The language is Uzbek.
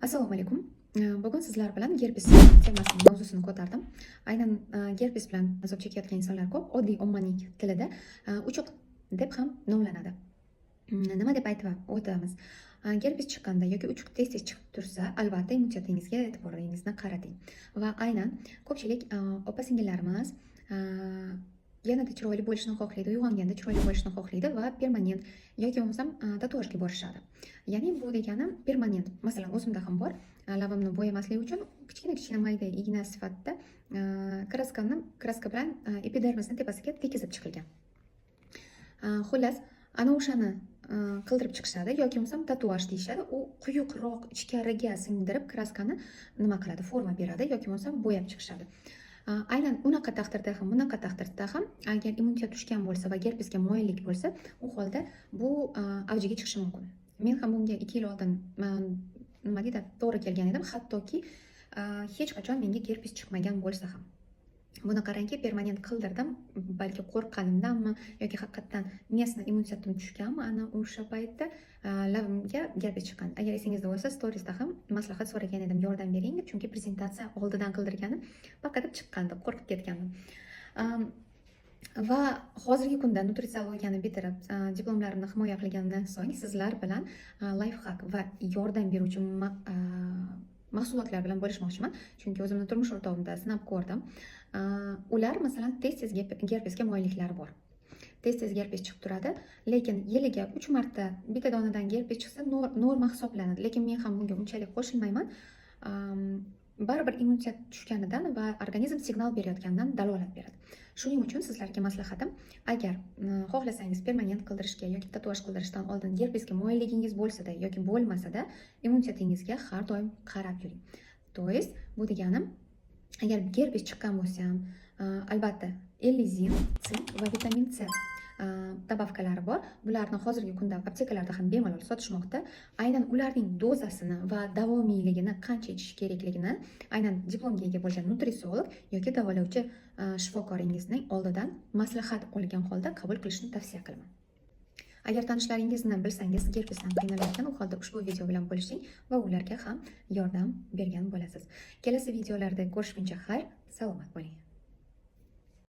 Assalomu alaykum. Bugun sizlar bilan gerpes temasining mavzusini ko'tardim. Aynan gerpes bilan azob chekayotgan insonlar ko'p. Oddiy ommaning tilida uchuq deb ham nomlanadi. Nima deb aytib o'tamiz? Gerpes chiqqanda yoki uchuq tez-tez chiqib tursa, albatta immunitetingizga e'tiboringizni qarating. Va aynan ko'pchilik opa-singillarimiz yanada chiroyli bo'lishni xohlaydi, uyg'onganda chiroyli bo'lishni xohlaydi va permanent yoki bo'lmasam tatuajga borishadi. Ya'ni bu degani permanent. Masalan, o'zimda ham bor. Labimni bo'yamaslik uchun kichkina mayda igna sifatida kraska bilan epidermisni tepasiga tekizib chiqilgan. Xullas, ana o'shani qildirib chiqishadi yoki bo'lmasam tatuaj deyishadi. U quyuqroq ichkariga singdirib kraskani nima qiladi? Forma beradi yoki bo'lmasam bo'yab chiqishadi. Aynan unaqa taqdirda ham, bunaqa taqdirda ham agar immunitet tushgan bo'lsa va gerpesga moyillik bo'lsa, u holda bu avjiga chiqishi mumkin. Men ham bunga 2 yil oldin nima deydi, to'g'ri kelgan edim, hattoki hech qachon menga gerpes chiqmagan bo'lsa ham. Buni qarangki, permanent qildirdim, balki qo'rqqanimdanmi yoki haqiqatdan miyasini immunitetim tushganmi, ana o'sha paytda labimga gerpes chiqqan. Agar esingizda bo'lsa, storiesda ham maslahat so'ragan edim, yordam bering deb, chunki prezentatsiya oldidan qildirganim paqatib chiqqandi, qo'rqib ketgandim. Va hozirgi kunda nutritsiologiyani bitirib, diplomlarimni himoya qilgandan so'ng sizlar bilan lifehack va yordam beruvchi mahsulotlar bilan bo'lishmoqchiman, chunki o'zimni turmush o'rtog'imda sinab ko'rdim. Ular masalan tez-tez gerpesga moyilliklari bor. Tez-tez gerpes chiqib turadi, lekin yiliga 3 marta bitta donadan gerpes chiqsa norma hisoblanadi. Lekin men ham bunga unchalik qo'shilmayman. Baribir immunitet tushganidan va organizm signal berayotganidan dalolat beradi. Shuning uchun sizlarga maslahatim, agar xohlasangiz permanent qildirishga yoki tatuaj qildirishdan oldin gerpesga moyilligingiz bo'lsa-da yoki bo'lmasa-da, immunitetingizga har doim qarab yuring. To есть, bu deganim, agar gerpes chiqqan bo'lsa ham, albatta ellizin, sink va vitamin C tabavkalari bor. Bularni hozirgi kunda aptekalarda ham bemalol sotishmoqda. Aynan ularning dozasini va davomiyligini qancha ichish kerakligini aynan diplomga ega bo'lgan nutritsiolog yoki davolovchi shifokoringizning oldidan maslahat olgan holda qabul qilishni tavsiya qilaman. Agar tanishlaringizni bilsangiz gerpesdan qiynalayotgan, u holda ushbu video bilan bo'lishing va ularga ham yordam bergan bo'lasiz. Kelasi videolarda ko'rishguncha xayr, salomat bo'ling.